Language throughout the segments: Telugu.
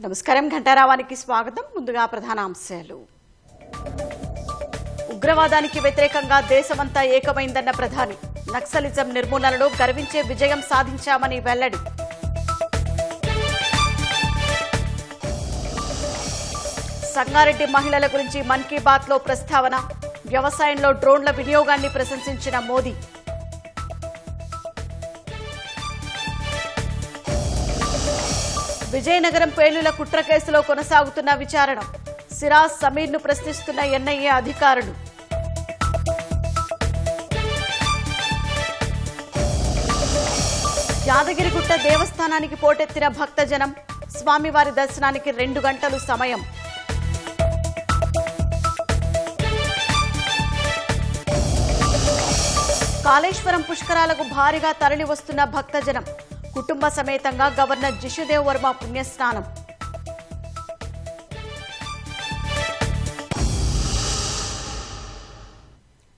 నమస్కారం ఘంటారావానికి స్వాగతం. ముందుగా ప్రధానాంశాలు. ఉగ్రవాదానికి వ్యతిరేకంగా దేశమంతా ఏకమైందన్న ప్రధాని. నక్సలిజం నిర్మూలనలో గర్వించే విజయం సాధించామని వెల్లడి. సంగారెడ్డి మహిళల గురించి మన్ కీ బాత్లో ప్రస్తావన. వ్యవసాయంలో డ్రోన్ల వినియోగాన్ని ప్రశంసించిన మోదీ. విజయనగరం పేలుల కుట్ర కేసులో కొనసాగుతున్న విచారణ. సిరాజ్ సమీర్ను ప్రశ్నిస్తున్న ఎన్ఐఏ అధికారులు. యాదగిరిగుట్ట దేవస్థానానికి పోటెత్తిన భక్తజనం. స్వామివారి దర్శనానికి 2 గంటలు సమయం. కాళేశ్వరం పుష్కరాలకు భారీగా తరలి వస్తున్న భక్తజనం. కుటుంబ సమేతంగా గవర్నర్ జిషుదేవ్ వర్మ పుణ్యస్నానం.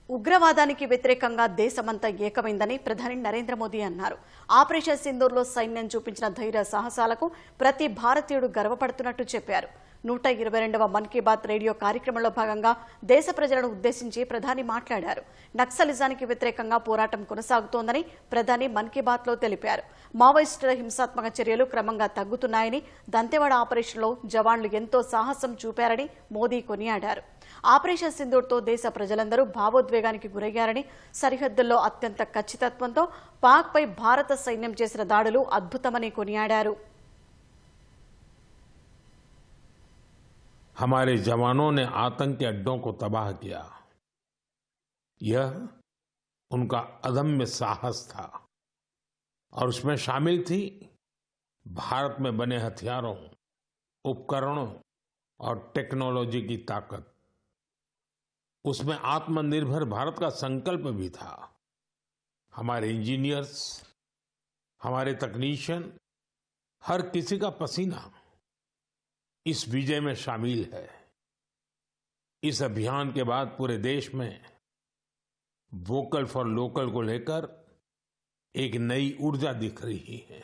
ఉగ్రవాదానికి వ్యతిరేకంగా దేశమంతా ఏకమైందని ప్రధాని నరేంద్ర మోదీ అన్నారు. ఆపరేషన్ సింధూర్లో సైన్యం చూపించిన ధైర్య సాహసాలకు ప్రతి భారతీయుడు గర్వపడుతున్నట్టు చెప్పారు. 122వ మన్ కీ బాత్ రేడియో కార్యక్రమంలో భాగంగా దేశ ప్రజలను ఉద్దేశించి ప్రధాని మాట్లాడారు. నక్సలిజానికి వ్యతిరేకంగా పోరాటం కొనసాగుతోందని ప్రధాని మన్ కీ బాత్లో తెలిపారు. మావోయిస్టుల హింసాత్మక చర్యలు క్రమంగా తగ్గుతున్నాయని, దంతెవాడ ఆపరేషన్లో జవాన్లు ఎంతో సాహసం చూపారని మోదీ కొనియాడారు. ఆపరేషన్ సింధూర్తో దేశ ప్రజలందరూ భావోద్వేగానికి గురయ్యారని, సరిహద్దుల్లో అత్యంత ఖచ్చితత్వంతో పాక్పై భారత సైన్యం చేసిన దాడులు అద్భుతమని కొనియాడారు. हमारे जवानों ने आतंकी अड्डों को तबाह किया। यह उनका अदम्य साहस था और उसमें शामिल थी भारत में बने हथियारों, उपकरणों और टेक्नोलॉजी की ताकत। उसमें आत्मनिर्भर भारत का संकल्प भी था। हमारे इंजीनियर्स, हमारे तकनीशियन, हर किसी का पसीना इस विजय में शामिल है। इस अभियान के बाद पूरे देश में वोकल फॉर लोकल को लेकर एक नई ऊर्जा दिख रही है।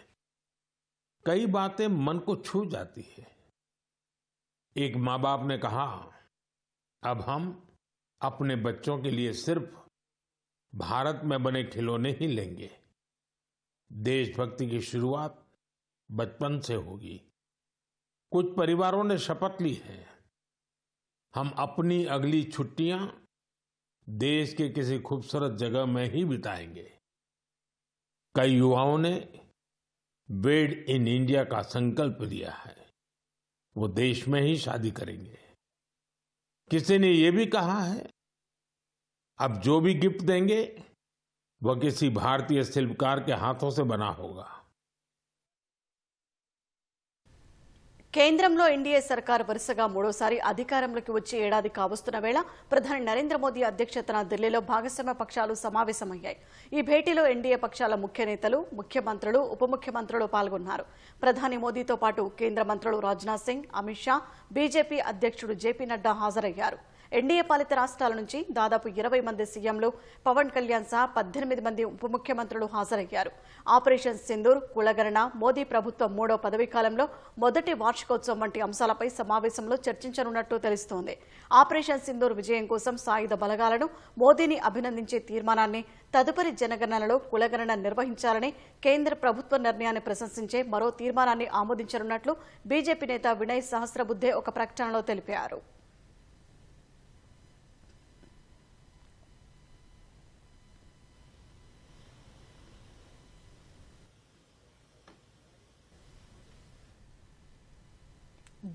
कई बातें मन को छू जाती है। एक माँ बाप ने कहा, अब हम अपने बच्चों के लिए सिर्फ भारत में बने खिलौने ही लेंगे। देशभक्ति की शुरुआत बचपन से होगी। कुछ परिवारों ने शपथ ली है, हम अपनी अगली छुट्टियां देश के किसी खूबसूरत जगह में ही बिताएंगे। कई युवाओं ने वेड इन इंडिया का संकल्प लिया है, वो देश में ही शादी करेंगे। किसी ने ये भी कहा है, अब जो भी गिफ्ट देंगे वह किसी भारतीय शिल्पकार के हाथों से बना होगा। కేంద్రంలో ఎన్డీఏ సర్కార్ వరుసగా మూడోసారి అధికారంలోకి వచ్చి ఏడాది కావస్తున్న వేళ ప్రధాని నరేంద్ర మోదీ అధ్యక్షతన ఢిల్లీలో భాగస్వామ్య పక్షాలు సమావేశమయ్యాయి. ఈ భేటీలో ఎన్డీఏ పక్షాల ముఖ్య నేతలు, ముఖ్యమంత్రులు, ఉప ముఖ్యమంత్రులు పాల్గొన్నారు. ప్రధాని మోదీతో పాటు కేంద్ర మంత్రులు రాజ్నాథ్ సింగ్, అమిత్ షా, బీజేపీ అధ్యక్షుడు జేపీ నడ్డా హాజరయ్యారు. ఎన్డీఏ పాలిత రాష్ట్రాల నుంచి దాదాపు 20 మంది సీఎంలు, పవన్ కళ్యాణ్ సహా 18 మంది ఉప ముఖ్యమంత్రులు హాజరయ్యారు. ఆపరేషన్ సింధూర్, కులగణన, మోదీ ప్రభుత్వం 3వ పదవీకాలంలో మొదటి వార్షికోత్సవం వంటి అంశాలపై సమావేశంలో చర్చించనున్నట్టు తెలుస్తోంది. ఆపరేషన్ సింధూర్ విజయం కోసం సాయుధ బలగాలను మోదీని అభినందించే తీర్మానాన్ని, తదుపరి జనగణనలో కులగణన నిర్వహించాలని కేంద్ర ప్రభుత్వ నిర్ణయాన్ని ప్రశంసించే మరో తీర్మానాన్ని ఆమోదించనున్నట్లు బీజేపీ నేత వినయ్ సహస్రబుద్ధే ఒక ప్రకటనలో తెలిపారు.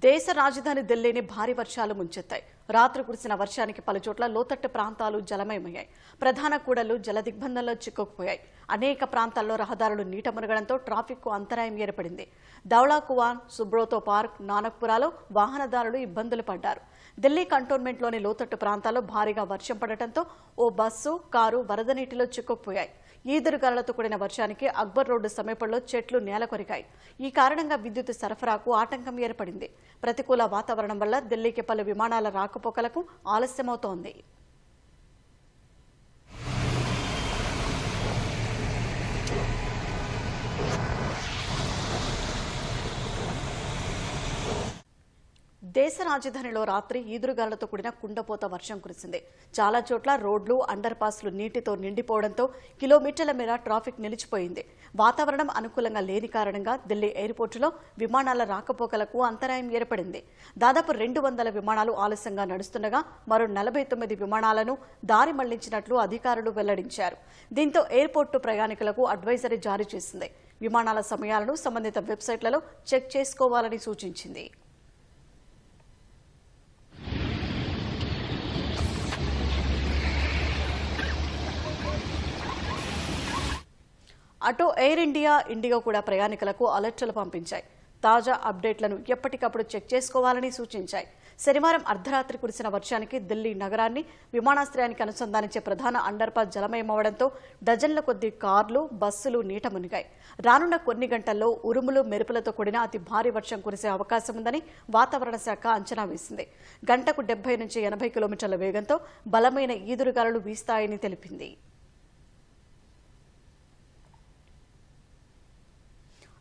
దేశ రాజధాని ఢిల్లీని భారీ వర్షాలు ముంచెత్తాయి. రాత్రి కురిసిన వర్షానికి పలుచోట్ల లోతట్టు ప్రాంతాలు జలమయమయ్యాయి. ప్రధాన కూడళ్లు జల దిగ్బంధంలో చిక్కుకుపోయాయి. అనేక ప్రాంతాల్లో రహదారులు నీట మునగడంతో ట్రాఫిక్కు అంతరాయం ఏర్పడింది. దౌలా కువాన్, సుబ్రోతో పార్క్, నానక్పురాలో వాహనదారులు ఇబ్బందులు పడ్డారు. ఢిల్లీ కంటోన్మెంట్లోని లోతట్టు ప్రాంతాల్లో భారీగా వర్షం పడటంతో ఓ బస్సు, కారు వరద నీటిలో చిక్కుకుపోయాయి. ఈదురుగాలులతో కూడిన వర్షానికి అక్బర్ రోడ్డు సమీపంలో చెట్లు నేలకొరిగాయి. ఈ కారణంగా విద్యుత్ సరఫరాకు ఆటంకం ఏర్పడింది. ప్రతికూల వాతావరణం వల్ల ఢిల్లీకి పలు విమానాల రాకపోకలకు ఆలస్యమవుతోంది. దేశ రాజధానిలో రాత్రి ఈదురుగాలతో కూడిన కుండపోత వర్షం కురిసింది. చాలా చోట్ల రోడ్లు, అండర్ పాస్లు నీటితో నిండిపోవడంతో కిలోమీటర్ల మేర ట్రాఫిక్ నిలిచిపోయింది. వాతావరణం అనుకూలంగా లేని కారణంగా ఢిల్లీ ఎయిర్పోర్టులో విమానాల రాకపోకలకు అంతరాయం ఏర్పడింది. దాదాపు 200 విమానాలు ఆలస్యంగా నడుస్తుండగా మరో 49 విమానాలను దారి మళ్లించినట్లు అధికారులు వెల్లడించారు. దీంతో ఎయిర్పోర్టు ప్రయాణికులకు అడ్వైజరీ జారీ చేసింది. విమానాల సమయాలను సంబంధిత వెబ్సైట్లలో చెక్ చేసుకోవాలని సూచించింది. అటు ఎయిర్ ఇండియా, ఇండిగో కూడా ప్రయాణికులకు అలర్టులు పంపించాయి. తాజా అప్డేట్లను ఎప్పటికప్పుడు చెక్ చేసుకోవాలని సూచించాయి. శనివారం అర్ధరాత్రి కురిసిన వర్షానికి ఢిల్లీ నగరాన్ని విమానాశ్రయానికి అనుసంధానించే ప్రధాన అండర్పాస్ జలమయమవడంతో డజన్ల కొద్దీ కార్లు, బస్సులు నీట మునిగాయి. రానున్న కొన్ని గంటల్లో ఉరుములు, మెరుపులతో కూడిన అతి భారీ వర్షం కురిసే అవకాశం ఉందని వాతావరణ శాఖ అంచనా వేసింది. గంటకు 70 నుంచి 80 కిలోమీటర్ల వేగంతో బలమైన ఈదురుగాలులు వీస్తాయని తెలిపింది.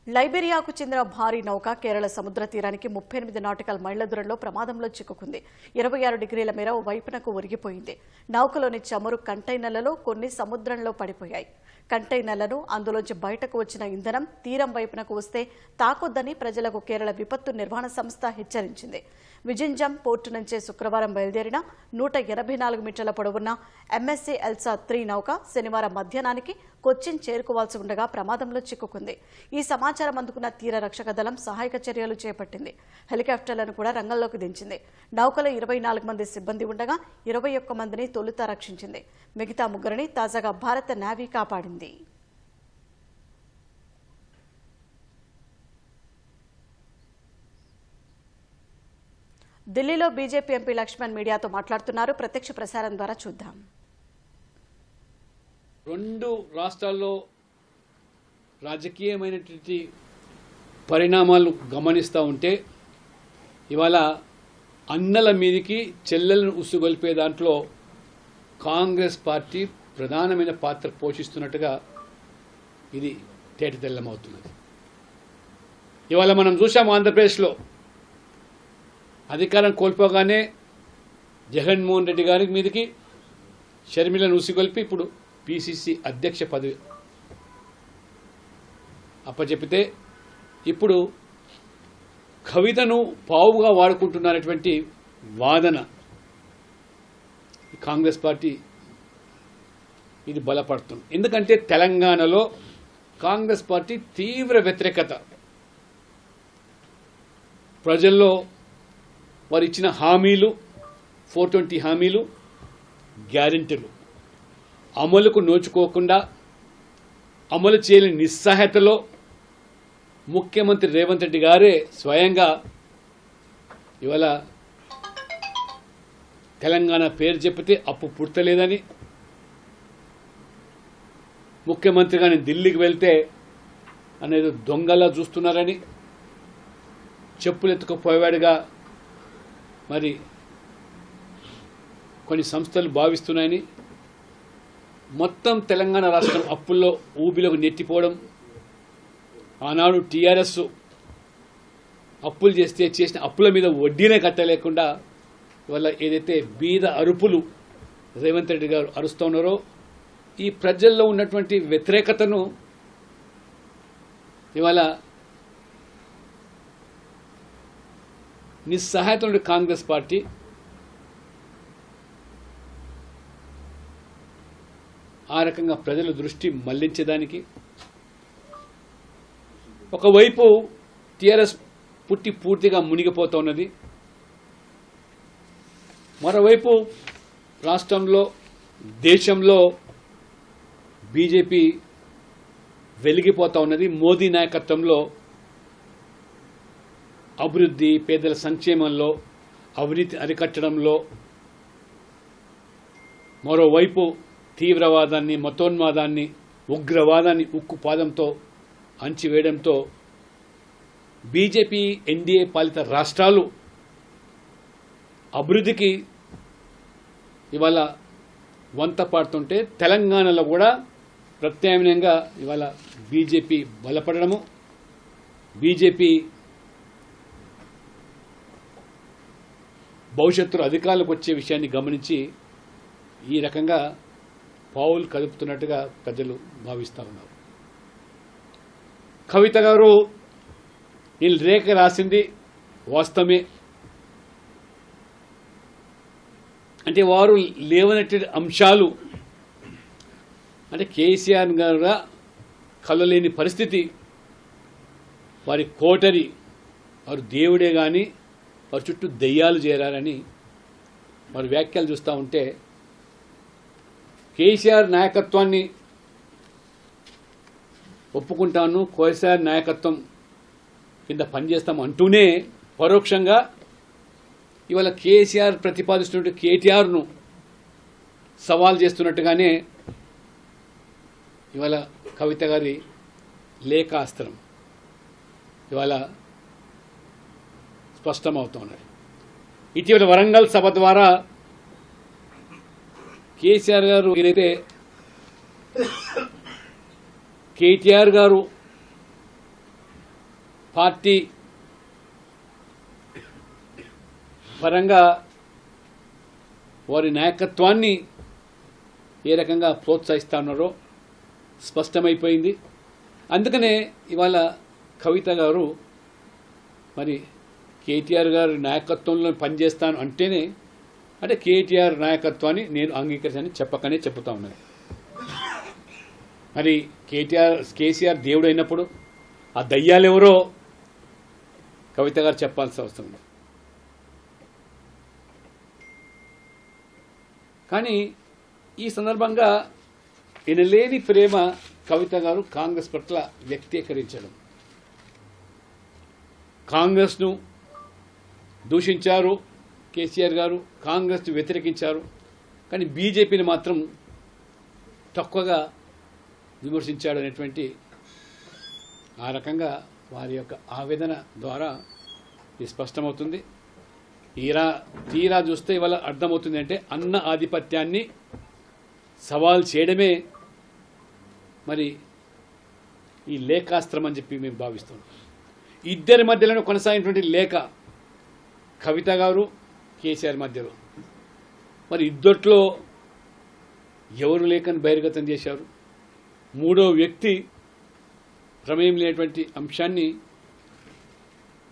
లైబీరియాకు చెందిన భారీ నౌక కేరళ సముద్ర తీరానికి 38 నాటికల్ మైళ్ల దూరంలో ప్రమాదంలో చిక్కుకుంది. 26 డిగ్రీల మేర వైపునకు ఒరిగిపోయింది. నౌకలోని చమురు కంటైనర్లలో కొన్ని సముద్రంలో పడిపోయాయి. కంటైనర్లను అందులోంచి బయటకు వచ్చిన ఇంధనం తీరం వైపునకు వస్తే తాకొద్దని ప్రజలకు కేరళ విపత్తు నిర్వహణ సంస్థ హెచ్చరించింది. విజింజం పోర్టు నుంచే శుక్రవారం బయలుదేరిన 184 మీటర్ల పొడవున్న ఎంఎస్సీ ఎల్సా 3 నౌక శనివారం మధ్యాహ్నానికి కొచ్చిన్ చేరుకోవాల్సి ఉండగా ప్రమాదంలో చిక్కుకుంది. ఈ సమాచారం అందుకున్న తీర రక్షక దళం సహాయక చర్యలు చేపట్టింది. హెలికాప్టర్లను కూడా రంగంలోకి దించింది. నౌకలో 24 మంది సిబ్బంది ఉండగా 21 మందిని తొలుత రక్షించింది. మిగతా 3 తాజాగా భారత నేవీ కాపాడింది. ఢిల్లీలో బీజేపీ ఎంపీ లక్ష్మణ్ మీడియాతో మాట్లాడుతున్నారు. ప్రత్యక్ష ప్రసారం ద్వారా చూద్దాం. 2 రాష్ట్రాల్లో రాజకీయమైనటువంటి పరిణామాలు గమనిస్తూ ఉంటే ఇవాళ అన్నల మీదికి చెల్లెలను ఉసుగొల్పే దాంట్లో కాంగ్రెస్ పార్టీ ప్రధానమైన పాత్ర పోషిస్తున్నట్టుగా ఇది తేటతెల్లమవుతున్నది. ఇవాళ మనం చూసాం, ఆంధ్రప్రదేశ్లో అధికారం కోల్పోగానే జగన్మోహన్ రెడ్డి గారి మీదకి షర్మిలను ఉసిగొల్పి ఇప్పుడు పిసిసి అధ్యక్ష పదవి అప్పచెప్పితే ఇప్పుడు కవితను పావుగా వాడుకుంటున్నటువంటి వాదన కాంగ్రెస్ పార్టీ ఇది బలపడుతుంది. ఎందుకంటే తెలంగాణలో కాంగ్రెస్ పార్టీ తీవ్ర వ్యతిరేకత, ప్రజల్లో వారు ఇచ్చిన హామీలు 420 హామీలు, గ్యారెంటీలు అమలుకు నోచుకోకుండా అమలు చేయలేని నిస్సహాయతలో ముఖ్యమంత్రి రేవంత్ రెడ్డి గారే స్వయంగా ఇవాళ తెలంగాణ పేరు చెప్తే అప్పు పుడతలేదని, ముఖ్యమంత్రి గాని ఢిల్లీకి వెళ్తే అనేది దొంగలా చూస్తున్నారని, చెప్పులు ఎత్తుకుపోయేవాడుగా మరి కొన్ని సంస్థలు భావిస్తున్నాయని, మొత్తం తెలంగాణ రాష్ట్రం అప్పుల్లో ఊబిలోకి నెట్టిపోవడం, ఆనాడు టీఆర్ఎస్ అప్పులు చేస్తే చేసిన అప్పుల మీద వడ్డీనే కట్టలేకుండా ఇవాళ ఏదైతే బీద అరుపులు రేవంత్ రెడ్డి గారు అరుస్తూ ఉన్నారో ఈ ప్రజల్లో ఉన్నటువంటి వ్యతిరేకతను ఇవాళ నిస్సహాయత ఉన్న కాంగ్రెస్ పార్టీ ఆ రకంగా ప్రజల దృష్టి మళ్లించేదానికి ఒకవైపు టీఆర్ఎస్ పుట్టి పూర్తిగా మునిగిపోతూ ఉన్నది, మరోవైపు రాష్ట్రంలో దేశంలో బీజేపీ వెలిగిపోతూ ఉన్నది. మోదీ నాయకత్వంలో అభివృద్ధి, పేదల సంక్షేమంలో, అవినీతి అరికట్టడంలో, మరోవైపు తీవ్రవాదాన్ని, మతోన్మాదాన్ని, ఉగ్రవాదాన్ని ఉక్కు పాదంతో అణచివేయడంతో బీజేపీ ఎన్డీఏ పాలిత రాష్ట్రాలు అభివృద్ధికి ఇవాళ వంత పాడుతుంటే తెలంగాణలో కూడా ప్రత్యామ్నాయంగా ఇవాళ బీజేపీ బలపడము, బీజేపీ భవిష్యత్తులో అధికారులకు వచ్చే విషయాన్ని గమనించి ఈ రకంగా పావులు కదుపుతున్నట్టుగా ప్రజలు భావిస్తూ ఉన్నారు. కవిత గారు వీళ్ళు రేఖ రాసింది వాస్తవమే. అంటే వారు లేవనెట్టే అంశాలు అంటే కేసీఆర్ గారు కలలేని పరిస్థితి, వారి కోటరి, వారు దేవుడే కానీ వారి చుట్టూ దెయ్యాలు చేరారని వారి వ్యాఖ్యలు చూస్తూ ఉంటే కేసీఆర్ నాయకత్వాన్ని ఒప్పుకుంటాను, కేసీఆర్ నాయకత్వం కింద పనిచేస్తాం అంటూనే పరోక్షంగా ఇవాళ కేసీఆర్ ప్రతిపాదిస్తున్నట్టు కేటీఆర్ను సవాల్ చేస్తున్నట్టుగానే ఇవాళ కవిత గారి లేఖాస్త్రం ఇవాళ స్పష్టమవుతున్నది. ఇటీవల వరంగల్ సభ ద్వారా కేసీఆర్ గారు ఏదైతే కేటీఆర్ గారు పార్టీ పరంగా వారి నాయకత్వాన్ని ఏ రకంగా ప్రోత్సహిస్తా ఉన్నారో స్పష్టమైపోయింది. అందుకనే ఇవాళ కవిత గారు మరి కేటీఆర్ గారి నాయకత్వంలో పనిచేస్తాను అంటేనే అంటే కేటీఆర్ నాయకత్వాన్ని నేను అంగీకరించని చెప్పకనే చెప్తా ఉన్నాను. మరి కేసీఆర్ దేవుడు అయినప్పుడు ఆ దయ్యాలు ఎవరో కవిత గారు చెప్పాల్సిన అవసరం ఉంది. కానీ ఈ సందర్భంగా ఎనలేని ప్రేమ కవిత గారు కాంగ్రెస్ పట్ల వ్యక్తీకరించడం, కాంగ్రెస్ను దూషించారు కేసీఆర్ గారు, కాంగ్రెస్ను వ్యతిరేకించారు, కానీ బీజేపీని మాత్రం తక్కువగా విమర్శించాడు అనేటువంటి ఆ రకంగా వారి యొక్క ఆవేదన ద్వారా ఇది స్పష్టమవుతుంది. తీరా చూస్తే ఇవాళ అర్థమవుతుంది అంటే అన్న ఆధిపత్యాన్ని సవాల్ చేయడమే మరి ఈ లేఖాస్త్రం అని చెప్పి మేము భావిస్తున్నాం. ఇద్దరి మధ్యలో కొనసాగినటువంటి లేఖ కవిత గారు కేసీఆర్ మధ్యలో, మరి ఇద్దట్లో ఎవరు లేఖను బహిర్గతం చేశారు? మూడో వ్యక్తి ప్రమేయం లేనటువంటి అంశాన్ని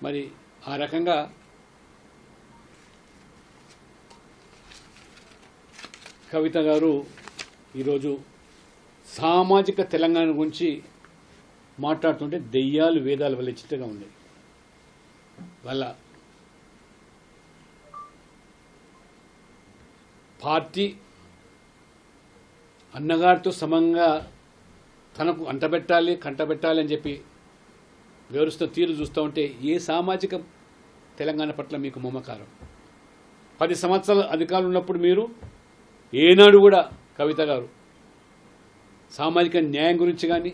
మరి ఆ రకంగా కవిత గారు ఈరోజు సామాజిక తెలంగాణ గురించి మాట్లాడుతుంటే దెయ్యాలు వేదాలు వలెచ్చిట్టుగా ఉన్నాయి. వాళ్ళ పార్టీ అన్నగారితో సమంగా తనకు కంటబెట్టాలి అని చెప్పి వివరిస్తున్న తీరు చూస్తూ ఉంటే ఏ సామాజిక తెలంగాణ పట్ల మీకు మమకారం? 10 సంవత్సరాల అధికారులు ఉన్నప్పుడు మీరు ఏనాడు కూడా కవిత గారు సామాజిక న్యాయం గురించి కానీ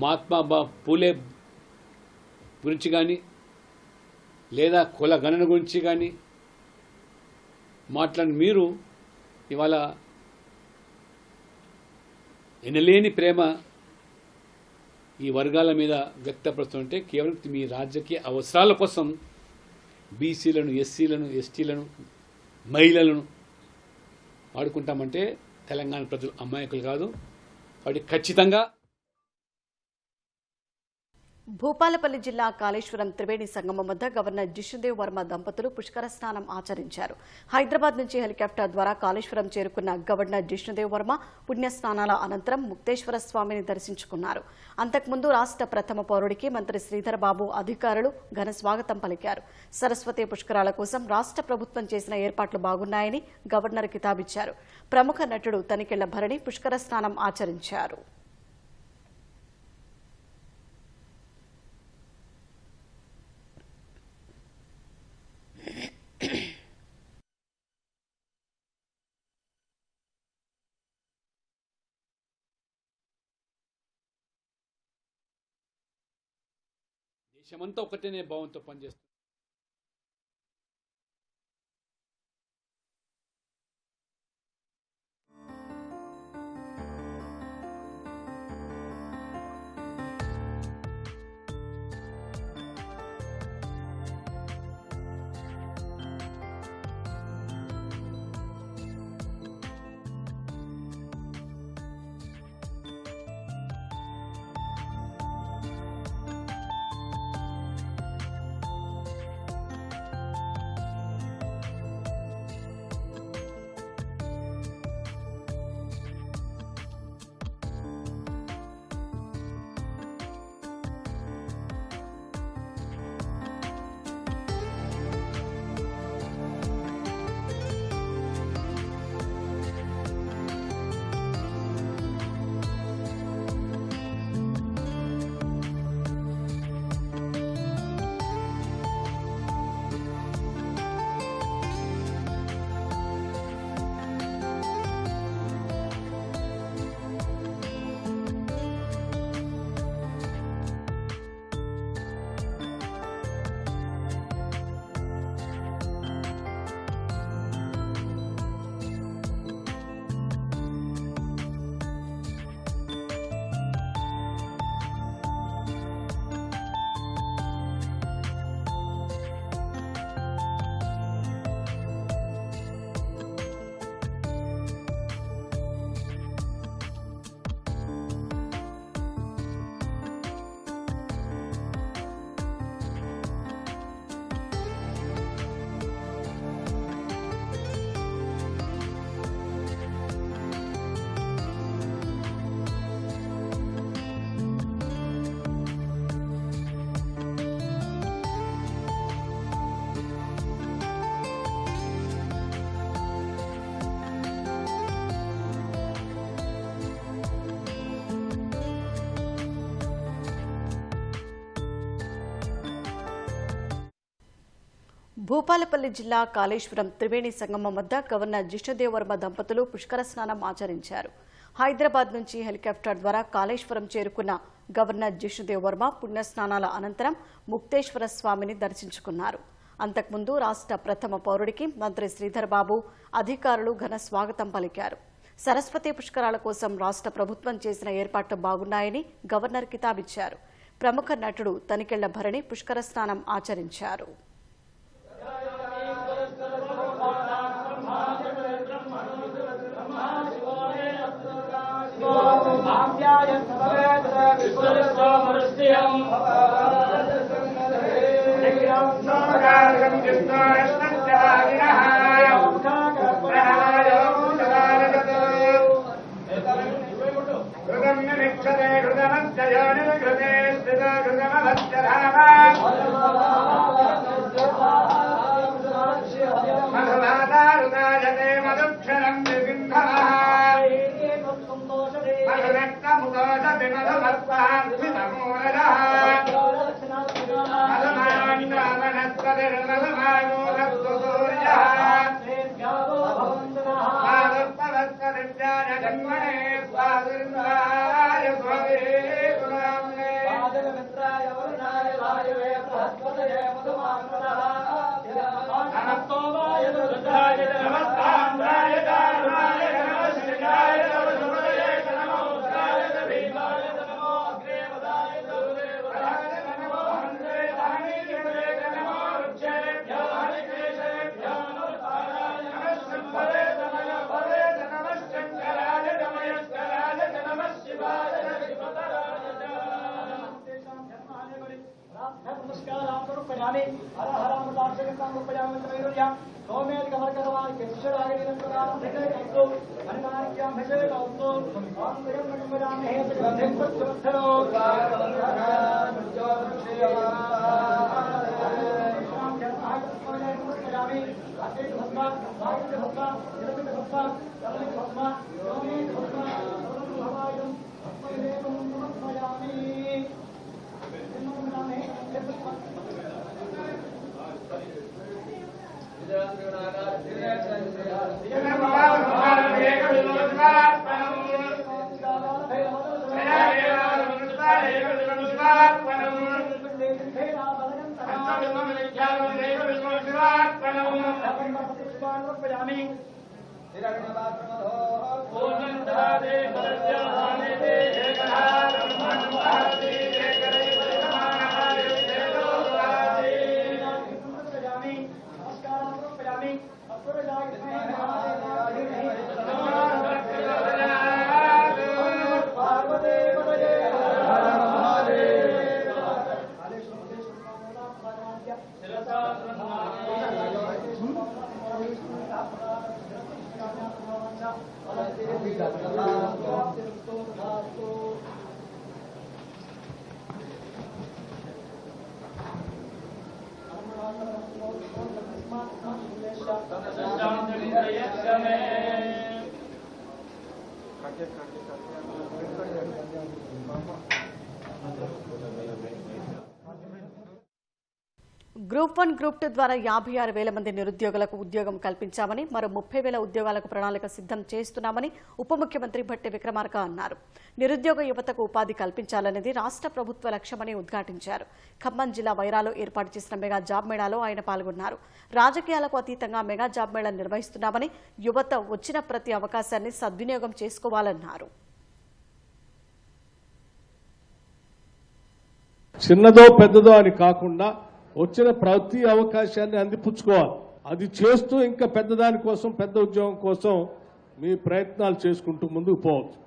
మహాత్మా పూలే గురించి కానీ లేదా కుల గణన గురించి కానీ మాట్లాడిన మీరు ఇవాళ ఎనలేని ప్రేమ ఈ వర్గాల మీద వ్యక్తపరుస్తుంటే కేవలం మీ రాజకీయ అవసరాల కోసం బీసీలను, ఎస్సీలను, ఎస్టీలను, మహిళలను వాడుకుంటామంటే తెలంగాణ ప్రజలు అమాయకులు కాదు. వాటికి ఖచ్చితంగా భూపాలపల్లి జిల్లా కాళేశ్వరం త్రివేణి సంగమం వద్ద గవర్నర్ జిష్ణుదేవ్ వర్మ దంపతులు పుష్కర స్నానం ఆచరించారు. హైదరాబాద్ నుంచి హెలికాప్టర్ ద్వారా కాళేశ్వరం చేరుకున్న గవర్నర్ జిష్ణుదేవ్ వర్మ పుణ్యస్నానాల అనంతరం ముక్తేశ్వర స్వామిని దర్శించుకున్నారు. అంతకుముందు రాష్ట్ర ప్రథమ పౌరుడికి మంత్రి శ్రీధర్ బాబు అధికారులు ఘన స్వాగతం పలికారు. సరస్వతి పుష్కరాల కోసం రాష్ట్ర ప్రభుత్వం చేసిన ఏర్పాట్లు బాగున్నాయని గవర్నర్ కితాబిచ్చారు. ప్రముఖ నటుడు తనికెళ్ల భరణి పుష్కర స్నానం ఆచరించారు. దేశమంతా ఒకటేనే భావంతో పనిచేస్తుంది. భూపాలపల్లి జిల్లా కాళేశ్వరం త్రివేణి సంగమం వద్ద గవర్నర్ జిష్ణుదేవ్ వర్మ దంపతులు పుష్కర స్నానం ఆచరించారు. హైదరాబాద్ నుంచి హెలికాప్టర్ ద్వారా కాళేశ్వరం చేరుకున్న గవర్నర్ జిష్ణుదేవ్ వర్మ పుణ్యస్నానాల అనంతరం ముక్తేశ్వర స్వామిని దర్శించుకున్నారు. అంతకుముందు రాష్ట్ర ప్రథమ పౌరుడికి మంత్రి శ్రీధర్ బాబు అధికారులు ఘన స్వాగతం పలికారు. సరస్వతి పుష్కరాల కోసం రాష్ట్ర ప్రభుత్వం చేసిన ఏర్పాట్లు బాగున్నాయని గవర్నర్ కితాబిచ్చారు. ప్రముఖ నటుడు తనికెళ్ల భరణి పుష్కర స్నానం ఆచరించారు. గ్రూప్ 1, గ్రూప్ 2 ద్వారా 56,000 మంది నిరుద్యోగులకు ఉద్యోగం కల్పించామని, మరో 30,000 ఉద్యోగాలకు ప్రణాళిక సిద్ధం చేస్తున్నామని ఉప ముఖ్యమంత్రి భట్టి విక్రమార్క అన్నారు. నిరుద్యోగ యువతకు ఉపాధి కల్పించాలనేది రాష్ట్ర ప్రభుత్వ లక్ష్యమని ఉద్ఘాటించారు. ఖమ్మం జిల్లా వైరాలో ఏర్పాటు చేసిన మెగా జాబ్ మేళాలో ఆయన పాల్గొన్నారు. రాజకీయాలకు అతీతంగా మెగా జాబ్ మేళా నిర్వహిస్తున్నామని, యువత వచ్చిన ప్రతి అవకాశాన్ని సద్వినియోగం చేసుకోవాలన్నారు. చిన్నదో పెద్దదో అని కాకుండా వచ్చిన ప్రతి అవకాశాన్ని అందిపుచ్చుకోవాలి. అది చేస్తూ ఇంకా పెద్దదాని కోసం, పెద్ద ఉద్యోగం కోసం మీ ప్రయత్నాలు చేసుకుంటూ ముందుకు పోవచ్చు.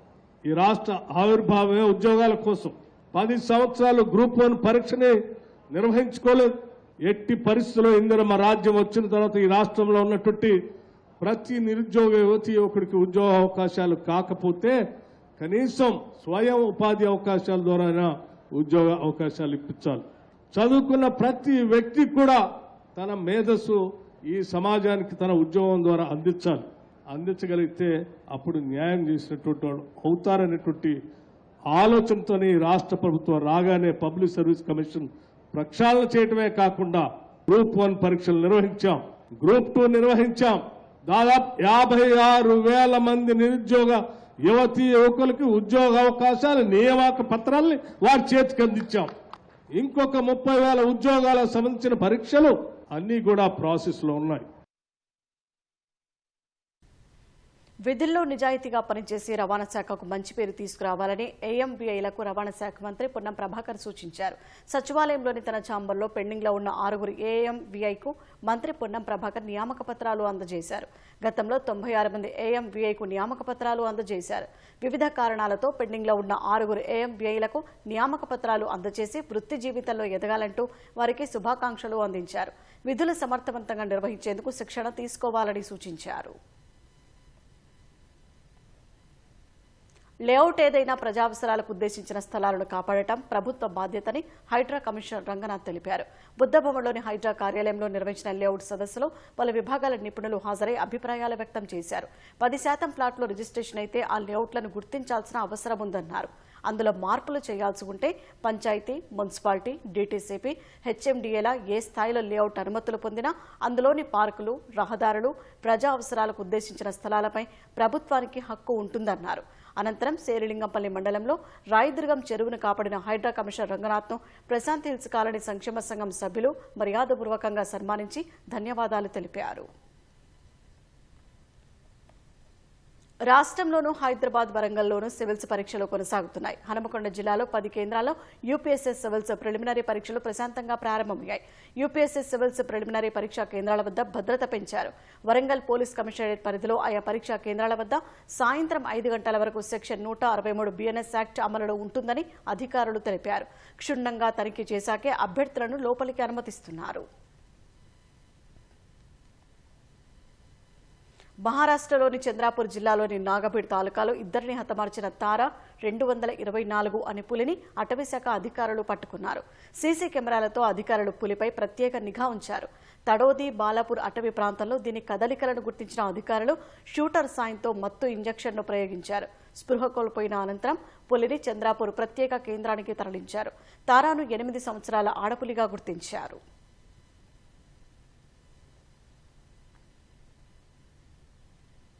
ఈ రాష్ట్ర ఆవిర్భావమే ఉద్యోగాల కోసం. 10 సంవత్సరాలు గ్రూప్ 1 పరీక్షని నిర్వహించుకోలేదు. ఎట్టి పరిస్థితుల్లో ఇందిరమ్మ రాజ్యం వచ్చిన తర్వాత ఈ రాష్ట్రంలో ఉన్నటువంటి ప్రతి నిరుద్యోగ యువకుడికి ఉద్యోగ అవకాశాలు కాకపోతే కనీసం స్వయం ఉపాధి అవకాశాల ద్వారా ఉద్యోగ అవకాశాలు ఇప్పించాలి. చదువుకున్న ప్రతి వ్యక్తి కూడా తన మేధస్సు ఈ సమాజానికి తన ఉద్యోగం ద్వారా అందించాలి. అందించగలిగితే అప్పుడు న్యాయం చేసినటువంటి వాళ్ళు అవుతారనేటువంటి ఆలోచనతోనే రాష్ట్ర ప్రభుత్వం రాగానే పబ్లిక్ సర్వీస్ కమిషన్ ప్రక్షాళన చేయటమే కాకుండా గ్రూప్ 1 పరీక్షలు నిర్వహించాం, గ్రూప్ 2 నిర్వహించాం. దాదాపు 56,000 మంది నిరుద్యోగ యువతీ యువకులకి ఉద్యోగ అవకాశాలు నియామక పత్రాల్ని వారి చేతికి అందించాం. ఇంకొక 30,000 ఉద్యోగాలకు సంబంధించిన పరీక్షలు అన్నీ కూడా ప్రాసెస్ లో ఉన్నాయి. విధుల్లో నిజాయితీగా పనిచేసి రవాణా శాఖకు మంచి పేరు తీసుకురావాలని ఏఎంబీఐలకు రవాణా శాఖ మంత్రి పొన్నం ప్రభాకర్ సూచించారు. సచివాలయంలోని తన ఛాంబర్లో పెండింగ్లో ఉన్న 6 ఏఎంబీఐకు మంత్రి పొన్నం ప్రభాకర్ నియామక పత్రాలు అందజేశారు. గతంలో 96 మంది ఏఎంబీఐకు నియామక పత్రాలు అందజేశారు. వివిధ కారణాలతో పెండింగ్లో ఉన్న 6 ఏఎంబీఐలకు నియామక పత్రాలు అందజేసి వృత్తి జీవితంలో ఎదగాలంటూ వారికి శుభాకాంక్షలు అందించారు. విధులు సమర్థవంతంగా నిర్వహించేందుకు శిక్షణ తీసుకోవాలని సూచించారు. లేఅవుట్ ఏదైనా ప్రజావసరాలకు ఉద్దేశించిన స్థలాలను కాపాడటం ప్రభుత్వ బాధ్యతని హైడ్రా కమిషనర్ రంగనాథ్ తెలిపారు. బుద్ధభవన్లోని హైడ్రా కార్యాలయంలో నిర్వహించిన లేఅవుట్ సదస్సులో పలు విభాగాల నిపుణులు హాజరై అభిప్రాయాలు వ్యక్తం చేశారు. 10% ప్లాట్లు రిజిస్ట్రేషన్ అయితే ఆ లేఅవుట్లను గుర్తించాల్సిన అవసరం ఉందన్నారు. అందులో మార్పులు చేయాల్సి ఉంటే పంచాయతీ, మున్సిపాలిటీ, డీటీసీపీ, హెచ్ఎండీఏల ఏ స్థాయిలో లేఅవుట్ అనుమతులు పొందినా అందులోని పార్కులు, రహదారులు, ప్రజా అవసరాలకు ఉద్దేశించిన స్థలాలపై ప్రభుత్వానికి హక్కు ఉంటుందన్నారు. అనంతరం శేరిలింగంపల్లి మండలంలో రాయదుర్గం చెరువును కాపాడిన హైడ్రా కమిషనర్ రంగనాథ్ను ప్రశాంత్ హిల్స్ కాలనీ సంక్షేమ సంఘం సభ్యులు మర్యాదపూర్వకంగా సన్మానించి ధన్యవాదాలు తెలిపారు. రాష్ట్రంలోనూ హైదరాబాద్, వరంగల్లోనూ సివిల్స్ పరీక్షలు కొనసాగుతున్నాయి. హనుమకొండ జిల్లాలో 10 కేంద్రాల్లో యూపీఎస్సీ సివిల్స్ ప్రిలిమినరీ పరీక్షలు ప్రశాంతంగా ప్రారంభమయ్యాయి. యూపీఎస్సీ సివిల్స్ ప్రిలిమినరీ పరీక్షా కేంద్రాల వద్ద భద్రత పెంచారు. వరంగల్ పోలీస్ కమిషనరేట్ పరిధిలో ఆయా పరీక్షా కేంద్రాల వద్ద సాయంత్రం 5 గంటల వరకు సెక్షన్ 163 BNS యాక్ట్ అమలులో ఉంటుందని అధికారులు తెలిపారు. క్షుణ్ణంగా తనిఖీ చేశాకే అభ్యర్థులను లోపలికి అనుమతిస్తున్నారు. మహారాష్ట్రలోని చంద్రాపూర్ జిల్లాలోని నాగభీడ్ తాలూకాలో 2 హతమార్చిన తార 224 అనే పులిని అటవీశాఖ అధికారులు పట్టుకున్నారు. సీసీ కెమెరాలతో అధికారులు పులిపై ప్రత్యేక నిఘా ఉంచారు. తడోది, బాలాపూర్ అటవీ ప్రాంతంలో దీని కదలికలను గుర్తించిన అధికారులు షూటర్ సాయంతో మత్తు ఇంజెక్షన్ను ప్రయోగించారు. స్పృహ కోల్పోయిన అనంతరం పులిని చంద్రాపూర్ ప్రత్యేక కేంద్రానికి తరలించారు. తారాను 8 సంవత్సరాల ఆడపులిగా గుర్తించారు.